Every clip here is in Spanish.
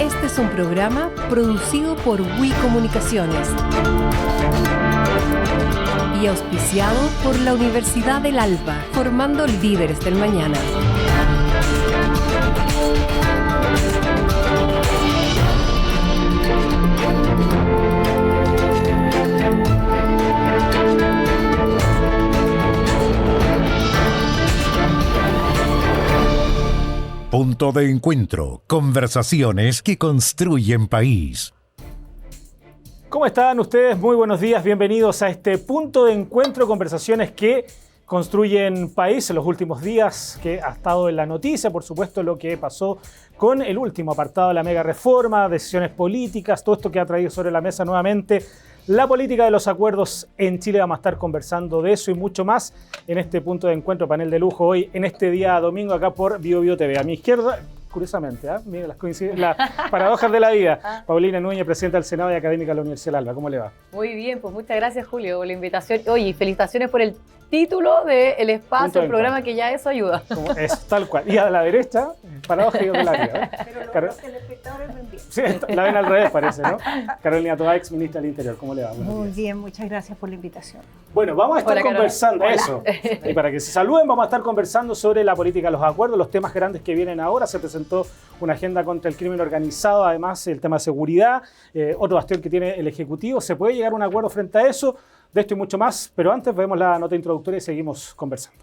Este es un programa producido por WI Comunicaciones y auspiciado por la Universidad del Alba, formando líderes del mañana. Punto de encuentro, conversaciones que construyen país. ¿Cómo están ustedes? Muy buenos días, bienvenidos a este punto de encuentro, conversaciones que construyen país. En los últimos días que ha estado en la noticia, por supuesto, lo que pasó con el último apartado de la mega reforma, decisiones políticas, todo esto que ha traído sobre la mesa nuevamente la política de los acuerdos en Chile. Vamos a estar conversando de eso y mucho más en este punto de encuentro, panel de lujo hoy, en este día domingo, acá por BioBio TV. A mi izquierda, curiosamente, miren las paradojas de la vida. Paulina Núñez, presidenta del Senado y académica de la Universidad del Alba. ¿Cómo le va? Muy bien, pues muchas gracias, Julio, por la invitación. Oye, felicitaciones por el título del espacio, el programa, que ya eso ayuda. Como es, tal cual. Y a la derecha, paradojas de la vida. Pero los telespectadores ven bien. Sí, la ven al revés, parece, ¿no? Carolina Toá, ex ministra del Interior. ¿Cómo le va? Muy bien, muchas gracias por la invitación. Bueno, vamos a estar conversando eso. Y para que se saluden, vamos a estar conversando sobre la política de los acuerdos, los temas grandes que vienen ahora. Se presentó una agenda contra el crimen organizado, además el tema de seguridad, otro bastión que tiene el Ejecutivo. ¿Se puede llegar a un acuerdo frente a eso? De esto y mucho más, pero antes vemos la nota introductoria y seguimos conversando.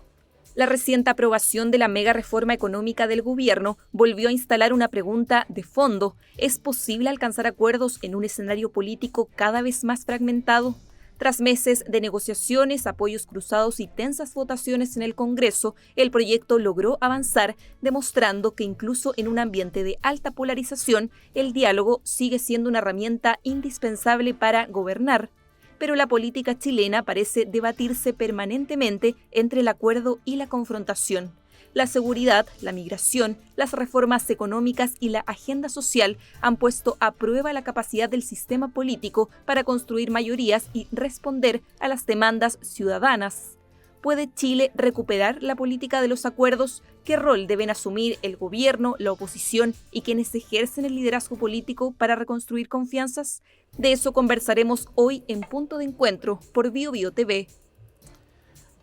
La reciente aprobación de la mega reforma económica del gobierno volvió a instalar una pregunta de fondo. ¿Es posible alcanzar acuerdos en un escenario político cada vez más fragmentado? Tras meses de negociaciones, apoyos cruzados y tensas votaciones en el Congreso, el proyecto logró avanzar, demostrando que incluso en un ambiente de alta polarización, el diálogo sigue siendo una herramienta indispensable para gobernar. Pero la política chilena parece debatirse permanentemente entre el acuerdo y la confrontación. La seguridad, la migración, las reformas económicas y la agenda social han puesto a prueba la capacidad del sistema político para construir mayorías y responder a las demandas ciudadanas. ¿Puede Chile recuperar la política de los acuerdos? ¿Qué rol deben asumir el gobierno, la oposición y quienes ejercen el liderazgo político para reconstruir confianzas? De eso conversaremos hoy en Punto de Encuentro por BioBio TV.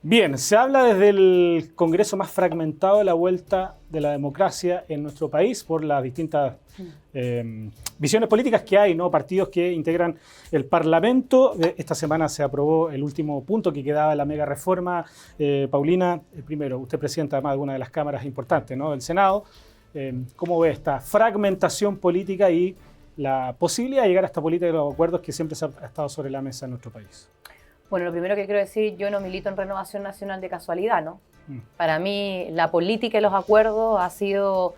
Bien, se habla desde el Congreso más fragmentado de la vuelta de la democracia en nuestro país por las distintas visiones políticas que hay, ¿no? Partidos que integran el Parlamento. Esta semana se aprobó el último punto que quedaba de la mega reforma. Paulina, primero, usted presidenta además de una de las cámaras importantes, ¿no?, del Senado. ¿Cómo ve esta fragmentación política y la posibilidad de llegar a esta política de los acuerdos que siempre se ha estado sobre la mesa en nuestro país? Bueno, lo primero que quiero decir, yo no milito en Renovación Nacional de casualidad, ¿no? Para mí, la política y los acuerdos ha sido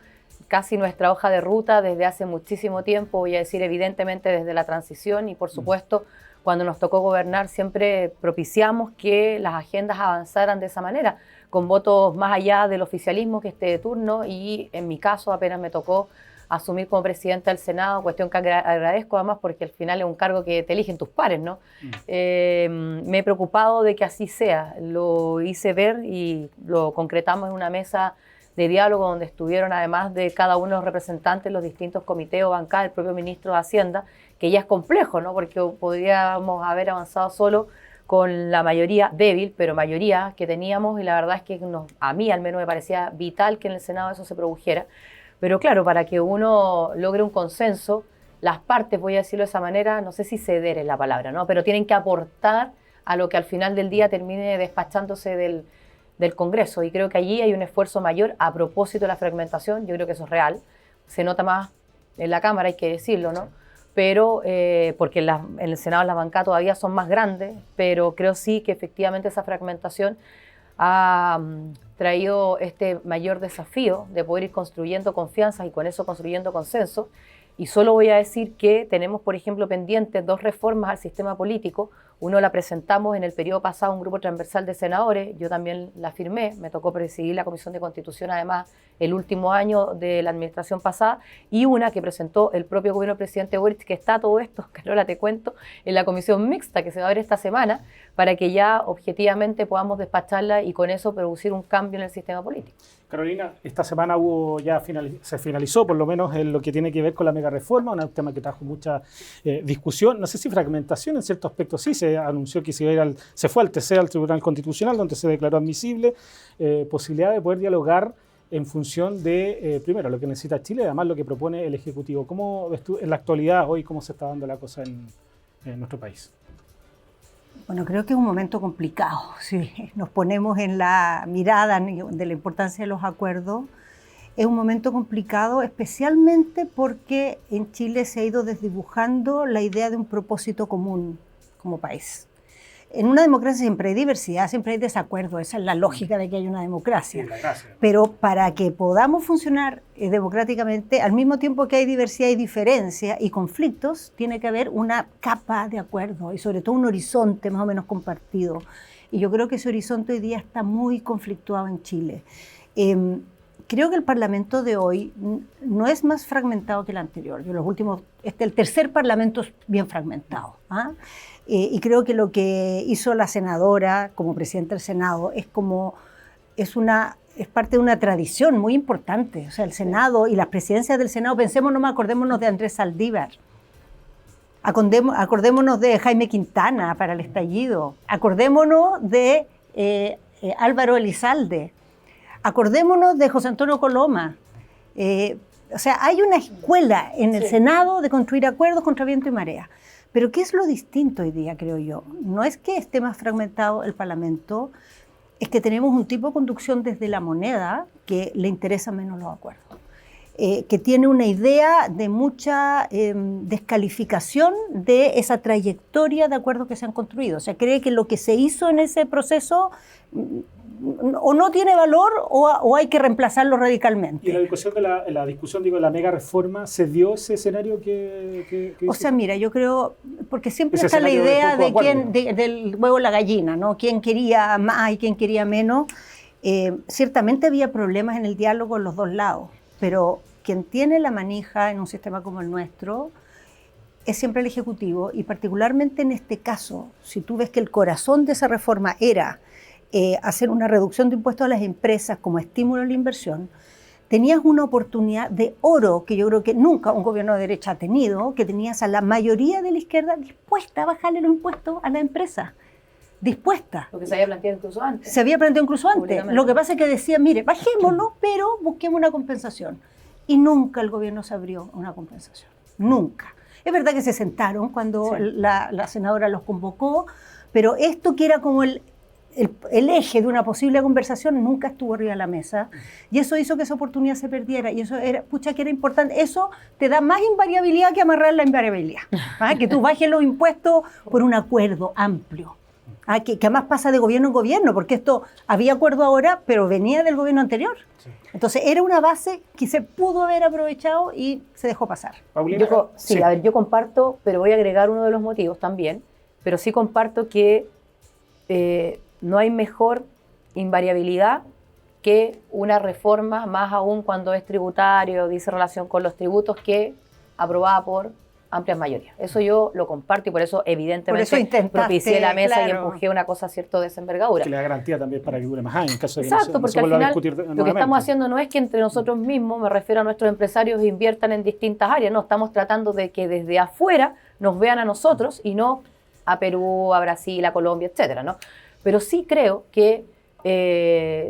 casi nuestra hoja de ruta desde hace muchísimo tiempo, voy a decir evidentemente desde la transición y por supuesto cuando nos tocó gobernar siempre propiciamos que las agendas avanzaran de esa manera, con votos más allá del oficialismo que esté de turno y en mi caso apenas me tocó asumir como presidenta del Senado, cuestión que agradezco además porque al final es un cargo que te eligen tus pares, ¿no? Me he preocupado de que así sea, lo hice ver y lo concretamos en una mesa de diálogo donde estuvieron además de cada uno de los representantes, los distintos comités o bancadas, el propio ministro de Hacienda, que ya es complejo, ¿no? Porque podríamos haber avanzado solo con la mayoría débil, pero mayoría que teníamos y la verdad es que a mí al menos me parecía vital que en el Senado eso se produjera. Pero claro, para que uno logre un consenso, las partes, voy a decirlo de esa manera, no sé si ceder es la palabra, ¿no?, pero tienen que aportar a lo que al final del día termine despachándose del Congreso. Y creo que allí hay un esfuerzo mayor a propósito de la fragmentación. Yo creo que eso es real. Se nota más en la Cámara, hay que decirlo, ¿no? Pero, porque en el Senado las bancadas todavía son más grandes, pero creo sí que efectivamente esa fragmentación ha traído este mayor desafío de poder ir construyendo confianzas y con eso construyendo consenso. Y solo voy a decir que tenemos, por ejemplo, pendientes 2 reformas al sistema político, Uno la presentamos en el periodo pasado, un grupo transversal de senadores, yo también la firmé, me tocó presidir la Comisión de Constitución además el último año de la administración pasada, y una que presentó el propio gobierno del presidente Boric, que está todo esto, Carola, te cuento, en la comisión mixta que se va a ver esta semana, para que ya objetivamente podamos despacharla y con eso producir un cambio en el sistema político. Carolina, esta semana se finalizó por lo menos en lo que tiene que ver con la mega reforma, un tema que trajo mucha discusión, no sé si fragmentación en ciertos aspectos, sí, se anunció que se fue al TC, al Tribunal Constitucional, donde se declaró admisible, posibilidad de poder dialogar en función de, primero, lo que necesita Chile y además lo que propone el Ejecutivo. ¿Cómo ves tú en la actualidad hoy cómo se está dando la cosa en nuestro país? Bueno, creo que es un momento complicado. Si nos ponemos en la mirada de la importancia de los acuerdos, es un momento complicado, especialmente porque en Chile se ha ido desdibujando la idea de un propósito común como país. En una democracia siempre hay diversidad, siempre hay desacuerdo, esa es la lógica de que hay una democracia. Sí, pero para que podamos funcionar democráticamente, al mismo tiempo que hay diversidad y diferencia y conflictos, tiene que haber una capa de acuerdo y sobre todo un horizonte más o menos compartido. Y yo creo que ese horizonte hoy día está muy conflictuado en Chile. Creo que el Parlamento de hoy no es más fragmentado que el anterior. El tercer Parlamento es bien fragmentado, ¿ah? Y creo que lo que hizo la senadora como presidenta del Senado es parte de una tradición muy importante. O sea, el Senado y las presidencias del Senado, acordémonos de Andrés Saldívar, acordémonos de Jaime Quintana para el estallido, acordémonos de Álvaro Elizalde, acordémonos de José Antonio Coloma. O sea, hay una escuela en el Senado de construir acuerdos contra viento y marea. Pero ¿qué es lo distinto hoy día, creo yo? No es que esté más fragmentado el Parlamento, es que tenemos un tipo de conducción desde la moneda que le interesa menos los acuerdos, que tiene una idea de mucha descalificación de esa trayectoria de acuerdos que se han construido. O sea, cree que lo que se hizo en ese proceso o no tiene valor o hay que reemplazarlo radicalmente. Y en la discusión de la mega reforma, ¿se dio ese escenario que o sea, mira, yo creo, porque siempre está la idea del huevo y la gallina, ¿no? Quién quería más y quién quería menos. Ciertamente había problemas en el diálogo en los dos lados, pero quien tiene la manija en un sistema como el nuestro es siempre el Ejecutivo, y particularmente en este caso, si tú ves que el corazón de esa reforma era hacer una reducción de impuestos a las empresas como estímulo a la inversión, tenías una oportunidad de oro que yo creo que nunca un gobierno de derecha ha tenido, que tenías a la mayoría de la izquierda dispuesta a bajarle los impuestos a las empresas. Dispuesta. Lo que se había planteado incluso antes. Se había planteado incluso antes. Lo que pasa es que decía, mire, bajémoslo, pero busquemos una compensación. Y nunca el gobierno se abrió una compensación. Nunca. Es verdad que se sentaron cuando la senadora los convocó, pero esto que era como el eje de una posible conversación nunca estuvo arriba de la mesa, y eso hizo que esa oportunidad se perdiera, y eso era, que era importante. Eso te da más invariabilidad que amarrar la invariabilidad, ¿ah? Que tú bajes los impuestos por un acuerdo amplio, ¿ah? Que además pasa de gobierno en gobierno, porque esto había acuerdo ahora, pero venía del gobierno anterior. Entonces era una base que se pudo haber aprovechado y se dejó pasar. Yo comparto, pero voy a agregar uno de los motivos también, pero sí comparto que no hay mejor invariabilidad que una reforma, más aún cuando es tributario, dice relación con los tributos, que aprobada por amplias mayorías. Eso yo lo comparto y por eso evidentemente propicié la mesa y empujé una cosa cierto de esa envergadura. Que le da garantía también para que dure más años en caso de que Exacto, porque al final lo que estamos haciendo no es que entre nosotros mismos, me refiero a nuestros empresarios, inviertan en distintas áreas, no, estamos tratando de que desde afuera nos vean a nosotros y no a Perú, a Brasil, a Colombia, etcétera, ¿no? Pero sí creo que,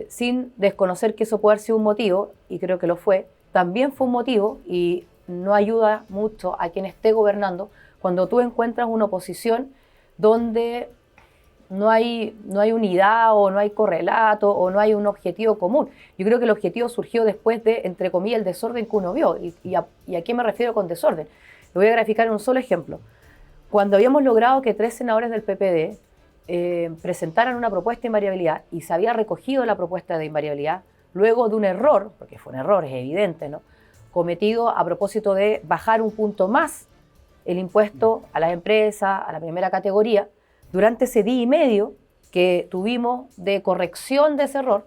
sin desconocer que eso puede haber sido un motivo, y creo que lo fue, también fue un motivo, y no ayuda mucho a quien esté gobernando, cuando tú encuentras una oposición donde no hay unidad, o no hay correlato, o no hay un objetivo común. Yo creo que el objetivo surgió después de, entre comillas, el desorden que uno vio. ¿Y a qué me refiero con desorden? Lo voy a graficar en un solo ejemplo. Cuando habíamos logrado que 3 senadores del PPD presentaran una propuesta de invariabilidad y se había recogido la propuesta de invariabilidad luego de un error, porque fue un error, es evidente, ¿no?, cometido a propósito de bajar un punto más el impuesto a las empresas, a la primera categoría, durante ese día y medio que tuvimos de corrección de ese error,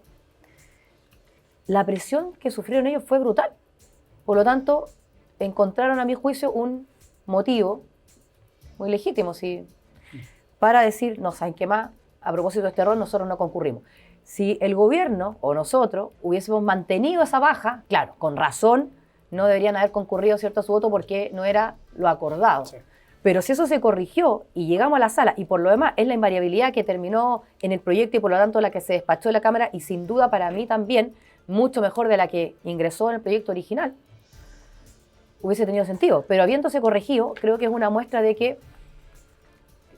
la presión que sufrieron ellos fue brutal. Por lo tanto, encontraron a mi juicio un motivo muy legítimo para decir, no saben qué más, a propósito de este error nosotros no concurrimos. Si el gobierno o nosotros hubiésemos mantenido esa baja, claro, con razón no deberían haber concurrido, ¿cierto?, a su voto porque no era lo acordado. Sí. Pero si eso se corrigió y llegamos a la sala, y por lo demás es la invariabilidad que terminó en el proyecto y por lo tanto la que se despachó de la Cámara, y sin duda para mí también mucho mejor de la que ingresó en el proyecto original, hubiese tenido sentido. Pero habiéndose corregido, creo que es una muestra de que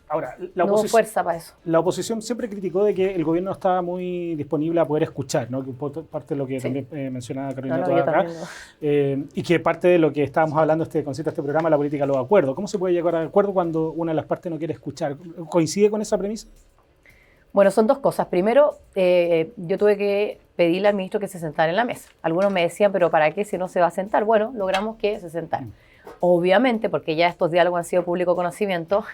ahora, no hubo fuerza para eso. La oposición siempre criticó de que el gobierno no estaba muy disponible a poder escuchar, ¿no? Que parte de lo que también mencionaba Carolina acá, y que parte de lo que estábamos hablando consiste este programa, la política de los acuerdos. ¿Cómo se puede llegar a acuerdo cuando una de las partes no quiere escuchar? ¿Coincide con esa premisa? Bueno, son dos cosas. Primero, yo tuve que pedirle al ministro que se sentara en la mesa. Algunos me decían, ¿pero para qué si no se va a sentar? Bueno, logramos que se sentara. Obviamente, porque ya estos diálogos han sido público conocimiento,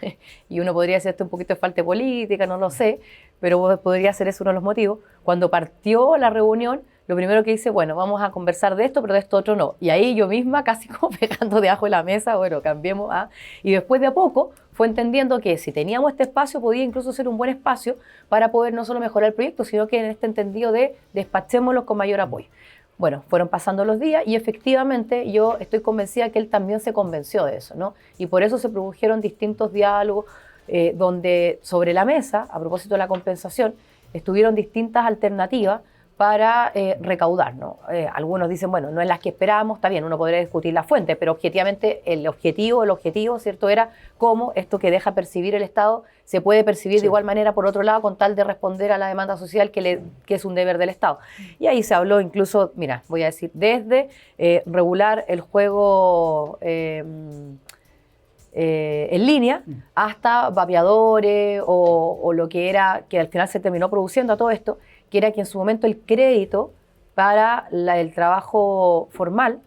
y uno podría decir esto un poquito de falta de política, no lo sé, pero podría ser eso uno de los motivos. Cuando partió la reunión, lo primero que hice, bueno, vamos a conversar de esto, pero de esto otro no. Y ahí yo misma, casi como pegando debajo de la mesa, bueno, cambiemos a... Y después de a poco fue entendiendo que si teníamos este espacio, podía incluso ser un buen espacio para poder no solo mejorar el proyecto, sino que en este entendido de despachémoslo con mayor apoyo. Bueno, fueron pasando los días y efectivamente yo estoy convencida que él también se convenció de eso, ¿no? Y por eso se produjeron distintos diálogos donde sobre la mesa, a propósito de la compensación, estuvieron distintas alternativas para recaudar, ¿no? Algunos dicen, bueno, no es las que esperábamos, está bien, uno podría discutir la fuente, pero objetivamente el objetivo, ¿cierto?, era cómo esto que deja percibir el Estado se puede percibir de igual manera por otro lado con tal de responder a la demanda social que es un deber del Estado. Y ahí se habló incluso, mira, voy a decir, desde regular el juego en línea hasta vapeadores o lo que era, que al final se terminó produciendo a todo esto, que era que en su momento el crédito para el trabajo formal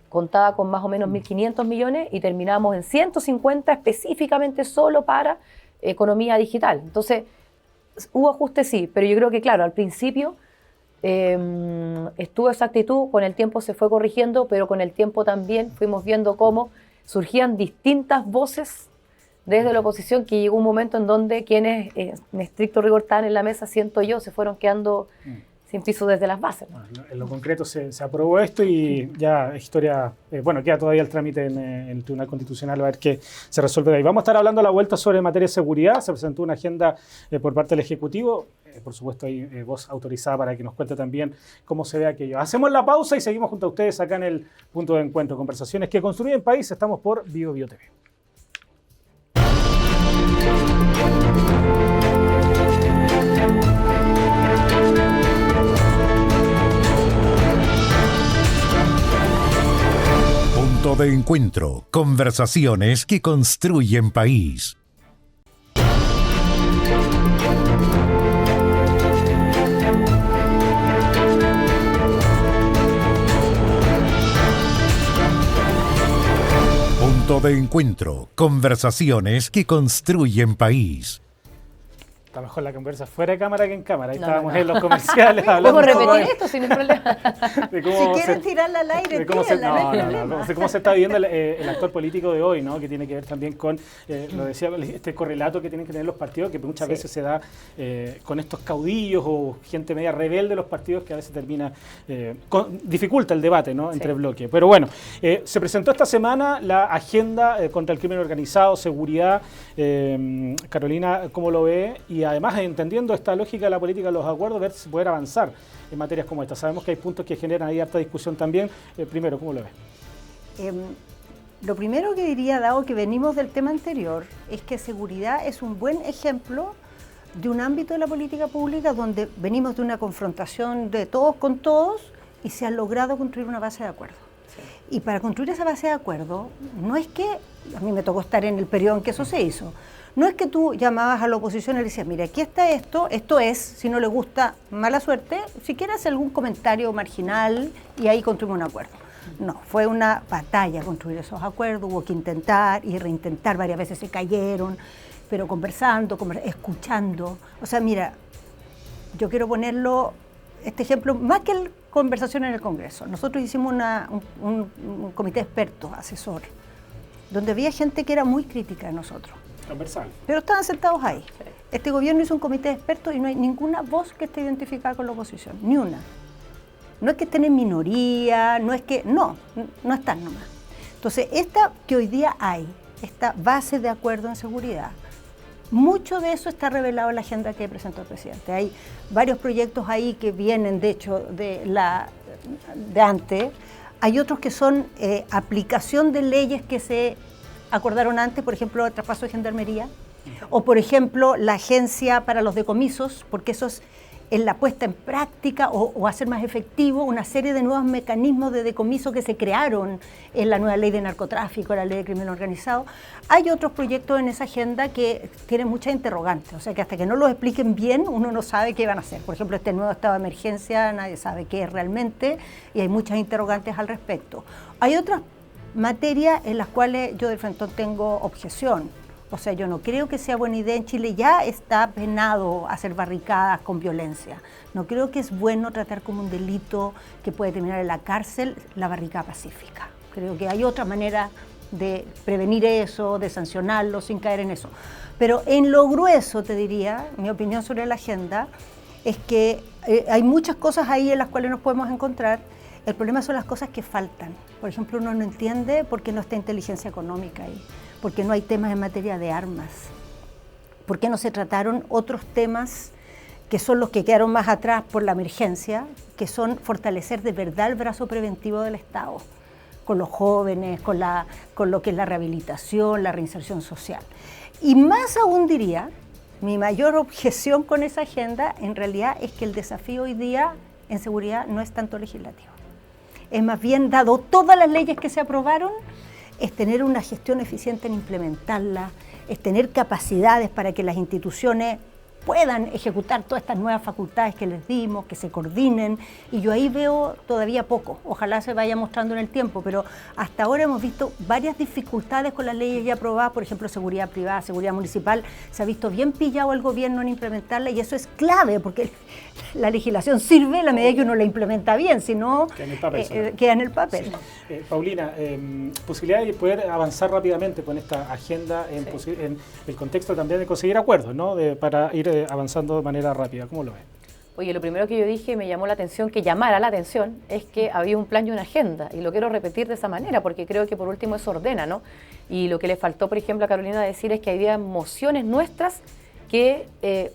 contaba con más o menos 1.500 millones y terminamos en 150 específicamente solo para economía digital. Entonces, hubo ajustes sí, pero yo creo que claro, al principio estuvo esa actitud, con el tiempo se fue corrigiendo, pero con el tiempo también fuimos viendo cómo surgían distintas voces desde la oposición, que llegó un momento en donde quienes en estricto rigor estaban en la mesa, siento yo, se fueron quedando sin piso desde las bases. Bueno, en lo concreto se aprobó esto y ya historia, queda todavía el trámite en el Tribunal Constitucional a ver qué se resuelve de ahí. Vamos a estar hablando a la vuelta sobre materia de seguridad. Se presentó una agenda por parte del Ejecutivo. Por supuesto, hay voz autorizada para que nos cuente también cómo se ve aquello. Hacemos la pausa y seguimos junto a ustedes acá en el punto de encuentro. Conversaciones que construyen país. Estamos por BioBio TV. Punto de encuentro. Conversaciones que construyen país. Punto de encuentro. Conversaciones que construyen país. Está mejor la conversa fuera de cámara que en cámara. Ahí estábamos en los comerciales hablando. ¿Podemos repetir esto sin problema? Si quieren tirarla al aire, de cómo se está viviendo el actor político de hoy, ¿no? Que tiene que ver también con, lo decía, este correlato que tienen que tener los partidos, que muchas veces se da con estos caudillos o gente media rebelde de los partidos, que a veces termina, dificulta el debate, ¿no? Entre bloques. Pero bueno, se presentó esta semana la agenda contra el crimen organizado, seguridad. Carolina, ¿cómo lo ve? Y además, entendiendo esta lógica de la política de los acuerdos, ver si poder avanzar en materias como esta. Sabemos que hay puntos que generan ahí harta discusión también. Primero, ¿cómo lo ves? Lo primero que diría, dado que venimos del tema anterior, es que seguridad es un buen ejemplo de un ámbito de la política pública donde venimos de una confrontación de todos con todos y se ha logrado construir una base de acuerdo. Sí. Y para construir esa base de acuerdo, no es que, a mí me tocó estar en el periodo en que eso se hizo, no es que tú llamabas a la oposición y le decías, mira, aquí está esto es, si no le gusta, mala suerte, si quieres algún comentario marginal y ahí construimos un acuerdo. No, fue una batalla construir esos acuerdos, hubo que intentar y reintentar, varias veces se cayeron, pero conversando, escuchando. O sea, mira, yo quiero ponerlo, este ejemplo, más que la conversación en el Congreso. Nosotros hicimos un comité de expertos, asesor, donde había gente que era muy crítica de nosotros. Conversar. Pero estaban sentados ahí. Este gobierno hizo un comité de expertos y no hay ninguna voz que esté identificada con la oposición, ni una. No es que estén en minoría, no están nomás. Entonces, esta que hoy día hay, esta base de acuerdo en seguridad, mucho de eso está revelado en la agenda que presentó el presidente. Hay varios proyectos ahí que vienen, de hecho, de antes. Hay otros que son aplicación de leyes que se acordaron antes, por ejemplo, el traspaso de gendarmería, o por ejemplo, la agencia para los decomisos, porque eso es en la puesta en práctica o hacer más efectivo una serie de nuevos mecanismos de decomiso que se crearon en la nueva ley de narcotráfico, la ley de crimen organizado. Hay otros proyectos en esa agenda que tienen muchas interrogantes, o sea que hasta que no los expliquen bien uno no sabe qué van a hacer. Por ejemplo, este nuevo estado de emergencia nadie sabe qué es realmente y hay muchas interrogantes al respecto. Hay otras materias en las cuales yo del Frentón tengo objeción. O sea, yo no creo que sea buena idea. En Chile ya está penado hacer barricadas con violencia. No creo que es bueno tratar como un delito que puede terminar en la cárcel la barricada pacífica. Creo que hay otra manera de prevenir eso, de sancionarlo sin caer en eso. Pero en lo grueso, te diría, mi opinión sobre la agenda es que hay muchas cosas ahí en las cuales nos podemos encontrar. El problema son las cosas que faltan. Por ejemplo, uno no entiende por qué no está inteligencia económica ahí. ¿Por qué no hay temas en materia de armas? ¿Por qué no se trataron otros temas que son los que quedaron más atrás por la emergencia, que son fortalecer de verdad el brazo preventivo del Estado, con los jóvenes, con lo que es la rehabilitación, la reinserción social? Y más aún diría, mi mayor objeción con esa agenda en realidad es que el desafío hoy día en seguridad no es tanto legislativo. Es más bien, dado todas las leyes que se aprobaron, es tener una gestión eficiente en implementarla, es tener capacidades para que las instituciones puedan ejecutar todas estas nuevas facultades que les dimos, que se coordinen, y yo ahí veo todavía poco. Ojalá se vaya mostrando en el tiempo, pero hasta ahora hemos visto varias dificultades con las leyes ya aprobadas, por ejemplo, seguridad privada, seguridad municipal. Se ha visto bien pillado el gobierno en implementarla y eso es clave, porque la legislación sirve a la medida que uno la implementa bien, si no, queda en el papel. Sí. Paulina, posibilidad de poder avanzar rápidamente con esta agenda en el contexto también de conseguir acuerdos, ¿no? Para ir avanzando de manera rápida. ¿Cómo lo ves? Oye, lo primero que yo dije me llamó la atención, que llamara la atención, es que había un plan y una agenda, y lo quiero repetir de esa manera, porque creo que por último eso ordena, ¿no? Y lo que le faltó, por ejemplo, a Carolina decir es que había mociones nuestras que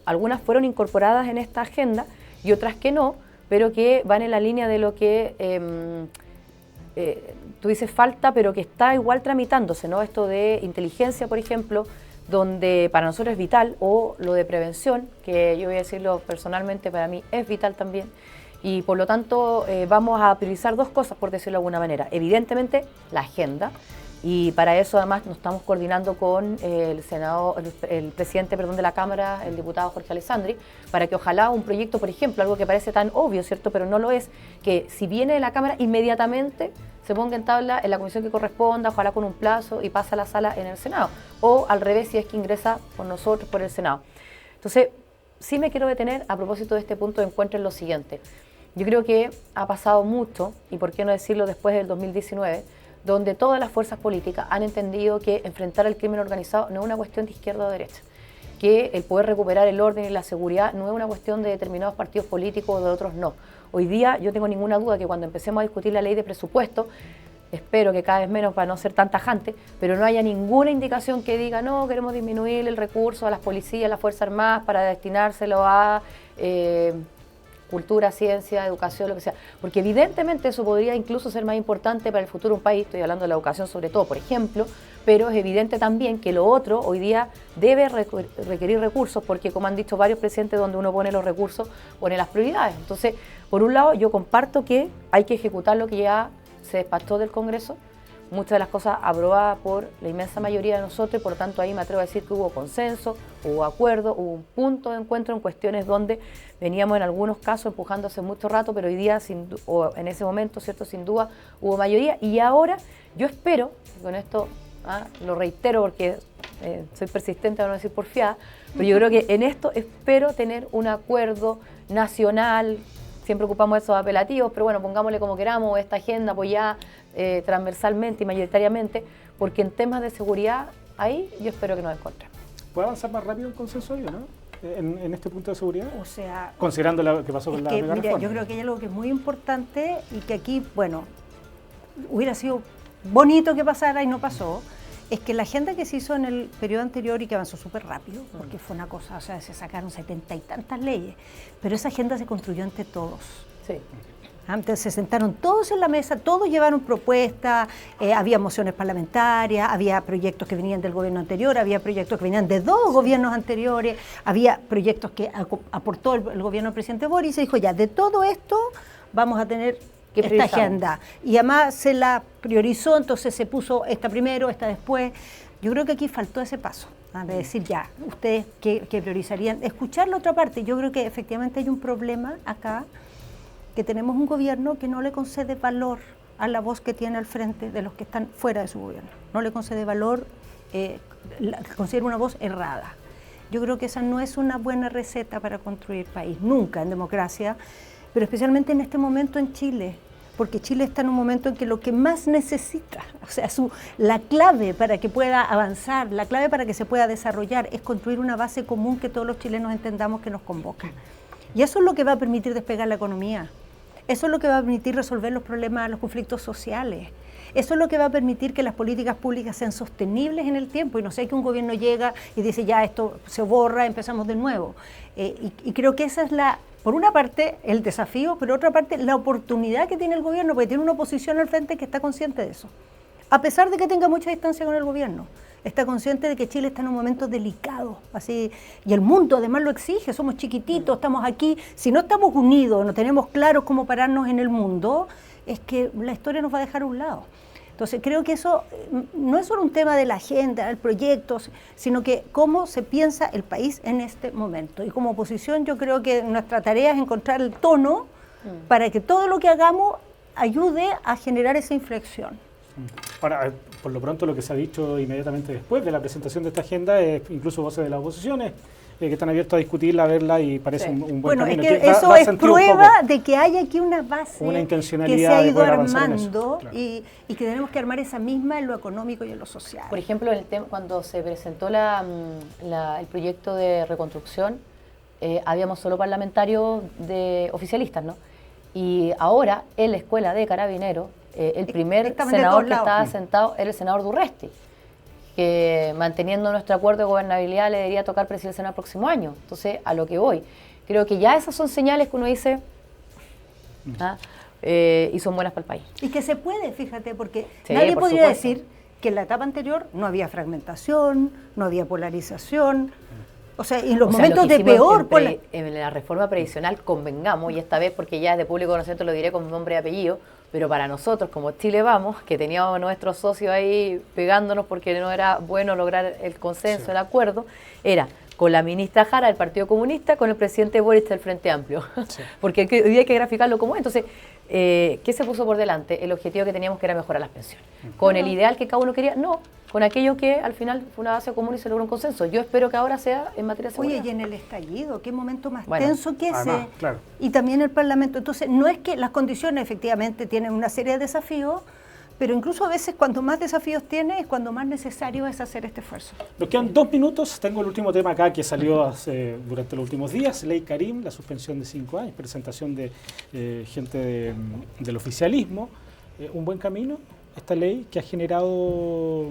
algunas fueron incorporadas en esta agenda y otras que no, pero que van en la línea de lo que tú dices falta, pero que está igual tramitándose, ¿no? Esto de inteligencia, por ejemplo, donde para nosotros es vital, o lo de prevención, que yo voy a decirlo personalmente, para mí es vital también, y por lo tanto vamos a priorizar dos cosas, por decirlo de alguna manera. Evidentemente, la agenda, y para eso además nos estamos coordinando con el presidente de la Cámara, el diputado Jorge Alessandri, para que ojalá un proyecto, por ejemplo, algo que parece tan obvio, ¿cierto?, pero no lo es, que si viene de la Cámara inmediatamente se ponga en tabla en la comisión que corresponda, ojalá con un plazo, y pasa a la sala en el Senado. O al revés, si es que ingresa por nosotros, por el Senado. Entonces, sí me quiero detener a propósito de este punto de encuentro en lo siguiente. Yo creo que ha pasado mucho, y por qué no decirlo después del 2019, donde todas las fuerzas políticas han entendido que enfrentar el crimen organizado no es una cuestión de izquierda o derecha, que el poder recuperar el orden y la seguridad no es una cuestión de determinados partidos políticos o de otros no. Hoy día yo tengo ninguna duda que cuando empecemos a discutir la ley de presupuesto, espero que cada vez menos para no ser tan tajante, pero no haya ninguna indicación que diga no, queremos disminuir el recurso a las policías, a las Fuerzas Armadas para destinárselo a cultura, ciencia, educación, lo que sea, porque evidentemente eso podría incluso ser más importante para el futuro de un país, estoy hablando de la educación sobre todo, por ejemplo, pero es evidente también que lo otro hoy día debe requerir recursos, porque como han dicho varios presidentes, donde uno pone los recursos, pone las prioridades. Entonces, por un lado, yo comparto que hay que ejecutar lo que ya se despachó del Congreso, muchas de las cosas aprobadas por la inmensa mayoría de nosotros, y por lo tanto ahí me atrevo a decir que hubo consenso, hubo acuerdo, hubo un punto de encuentro en cuestiones donde veníamos en algunos casos empujando hace mucho rato, pero hoy día, o en ese momento, ¿cierto?, sin duda hubo mayoría, y ahora yo espero, y con esto lo reitero porque soy persistente a no decir porfiada, pero yo creo que en esto espero tener un acuerdo nacional. Siempre ocupamos esos apelativos, pero bueno, pongámosle como queramos, esta agenda apoyada transversalmente y mayoritariamente, porque en temas de seguridad, ahí yo espero que nos encontremos. ¿Puede avanzar más rápido el consenso hoy, no? En este punto de seguridad, O sea, considerando lo que pasó con la mega mira, reforma. yo creo que hay algo que es muy importante y que aquí, bueno, hubiera sido bonito que pasara y no pasó, es que la agenda que se hizo en el periodo anterior y que avanzó súper rápido, porque fue una cosa, o sea, se sacaron 70 y tantas leyes, pero esa agenda se construyó entre todos. Sí. Antes se sentaron todos en la mesa, todos llevaron propuestas, había mociones parlamentarias, había proyectos que venían del gobierno anterior, había proyectos que venían de dos gobiernos anteriores, había proyectos que aportó el gobierno del presidente Boric y se dijo ya, de todo esto vamos a tener esta agenda. Y además se la priorizó, entonces se puso esta primero, esta después. Yo creo que aquí faltó ese paso, de decir ya, ustedes qué priorizarían. Escuchar la otra parte, yo creo que efectivamente hay un problema acá, que tenemos un gobierno que no le concede valor a la voz que tiene al frente de los que están fuera de su gobierno. No le concede valor, considera una voz errada. Yo creo que esa no es una buena receta para construir país, nunca en democracia, pero especialmente en este momento en Chile, porque Chile está en un momento en que lo que más necesita, o sea, la clave para que pueda avanzar, la clave para que se pueda desarrollar es construir una base común que todos los chilenos entendamos que nos convoca. Y eso es lo que va a permitir despegar la economía. Eso es lo que va a permitir resolver los problemas, los conflictos sociales. Eso es lo que va a permitir que las políticas públicas sean sostenibles en el tiempo y no sea que un gobierno llega y dice ya esto se borra, empezamos de nuevo. Y creo que esa es por una parte el desafío, pero por otra parte la oportunidad que tiene el gobierno, porque tiene una oposición al frente que está consciente de eso. A pesar de que tenga mucha distancia con el gobierno, está consciente de que Chile está en un momento delicado, así, y el mundo además lo exige, somos chiquititos, estamos aquí, si no estamos unidos, no tenemos claro cómo pararnos en el mundo, es que la historia nos va a dejar a un lado. Entonces creo que eso no es solo un tema de la agenda, del proyecto, sino que cómo se piensa el país en este momento. Y como oposición yo creo que nuestra tarea es encontrar el tono para que todo lo que hagamos ayude a generar esa inflexión. Ahora, por lo pronto lo que se ha dicho inmediatamente después de la presentación de esta agenda es incluso voces de las oposiciones que están abiertos a discutirla, a verla y parece un buen camino. Es que eso es prueba de que hay aquí una base una intencionalidad que se ha ido armando claro. y que tenemos que armar esa misma en lo económico y en lo social. Por ejemplo, cuando se presentó el proyecto de reconstrucción, habíamos solo parlamentarios oficialistas, ¿no? Y ahora en la Escuela de Carabineros, el primer senador que estaba sentado era el senador Durresti, que manteniendo nuestro acuerdo de gobernabilidad le debería tocar presidir el Senado el próximo año. Entonces, a lo que voy, creo que ya esas son señales que uno dice y son buenas para el país. Y que se puede, fíjate, porque sí, nadie por podría supuesto. decir que en la etapa anterior no había fragmentación, no había polarización. O sea, en los momentos de peor... En la reforma previsional, convengamos, y esta vez porque ya es de público conocimiento lo diré con nombre y apellido, pero para nosotros, como Chile Vamos, que teníamos a nuestros socios ahí pegándonos porque no era bueno lograr el consenso, sí, el acuerdo, era con la ministra Jara del Partido Comunista, con el presidente Boric del Frente Amplio, sí, porque hoy hay que graficarlo como es. Entonces, ¿qué se puso por delante? El objetivo que teníamos, que era mejorar las pensiones. ¿Con el ideal que cada uno quería? No, con aquello que al final fue una base común y se logró un consenso. Yo espero que ahora sea en materia de seguridad. Oye, y en el estallido, qué momento más tenso que ese. Además, claro. Y también el Parlamento. Entonces, no es que las condiciones efectivamente tienen una serie de desafíos, pero incluso a veces cuanto más desafíos tiene, es cuando más necesario es hacer este esfuerzo. Nos quedan 2 minutos. Tengo el último tema acá que salió durante los últimos días. Ley Karim, la suspensión de 5 años, presentación de gente del oficialismo. Un buen camino, esta ley que ha generado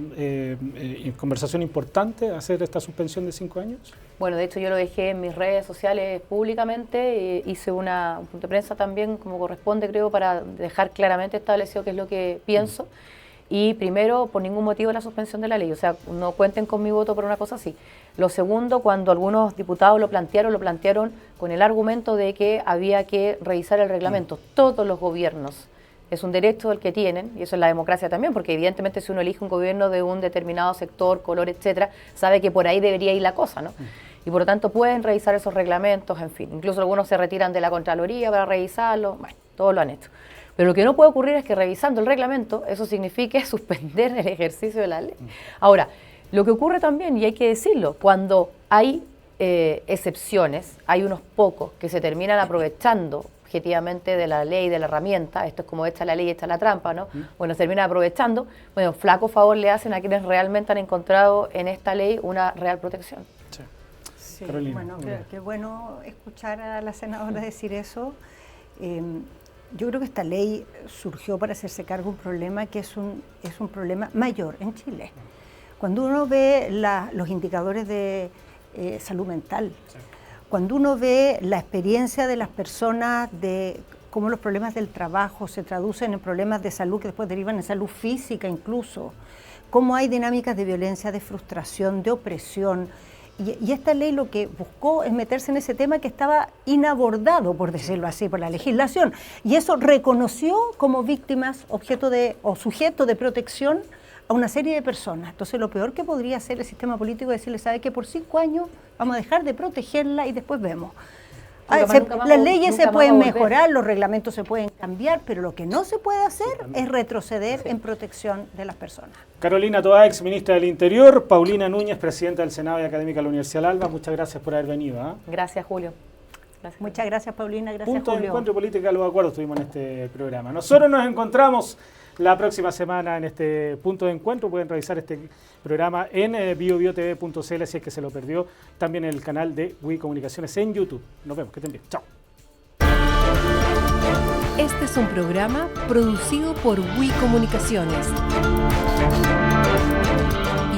conversación importante, hacer esta suspensión de 5 años. Bueno, de hecho yo lo dejé en mis redes sociales públicamente, hice un punto de prensa también como corresponde, creo, para dejar claramente establecido qué es lo que pienso. Y primero, por ningún motivo la suspensión de la ley, o sea, no cuenten con mi voto por una cosa así. Lo segundo, cuando algunos diputados lo plantearon con el argumento de que había que revisar el reglamento. Todos los gobiernos, es un derecho el que tienen, y eso es la democracia también, porque evidentemente si uno elige un gobierno de un determinado sector, color, etcétera, sabe que por ahí debería ir la cosa, ¿no? Y por lo tanto pueden revisar esos reglamentos, en fin. Incluso algunos se retiran de la Contraloría para revisarlo, bueno, todos lo han hecho. Pero lo que no puede ocurrir es que revisando el reglamento, eso signifique suspender el ejercicio de la ley. Ahora, Lo que ocurre también, y hay que decirlo, cuando hay excepciones, hay unos pocos que se terminan aprovechando objetivamente de la ley, de la herramienta, esto es como esta la ley, esta la trampa, ¿no? Bueno, se terminan aprovechando, bueno, flaco favor le hacen a quienes realmente han encontrado en esta ley una real protección. Sí, Carolina, bueno, qué bueno escuchar a la senadora decir eso. Yo creo que esta ley surgió para hacerse cargo de un problema que es un problema mayor en Chile. Cuando uno ve los indicadores de salud mental, cuando uno ve la experiencia de las personas de cómo los problemas del trabajo se traducen en problemas de salud que después derivan en salud física incluso, cómo hay dinámicas de violencia, de frustración, de opresión. Y esta ley lo que buscó es meterse en ese tema que estaba inabordado, por decirlo así, por la legislación. Y eso reconoció como víctimas, objeto o sujeto de protección a una serie de personas. Entonces lo peor que podría hacer el sistema político es decirle, ¿sabe qué? Por 5 años vamos a dejar de protegerla y después vemos. Las leyes se pueden mejorar, los reglamentos se pueden cambiar, pero lo que no se puede hacer es retroceder en protección de las personas. Carolina Toá, ex ministra del Interior, Paulina Núñez, presidenta del Senado y académica de la Universidad del Alba, muchas gracias por haber venido. Gracias, Julio. Gracias. Muchas gracias, Paulina, gracias, Punto Julio. de encuentro política, los acuerdos tuvimos en este programa. Nosotros nos encontramos la próxima semana en este punto de encuentro. Pueden revisar este programa en biobiotv.cl si es que se lo perdió. También en el canal de WI Comunicaciones en YouTube. Nos vemos, que estén bien. Chao. Este es un programa producido por WI Comunicaciones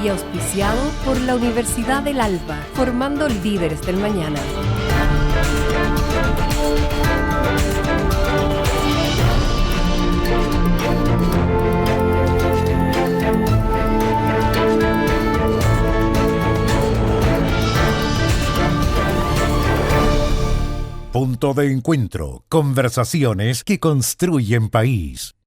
y auspiciado por la Universidad del Alba, formando líderes del mañana. Punto de encuentro. Conversaciones que construyen país.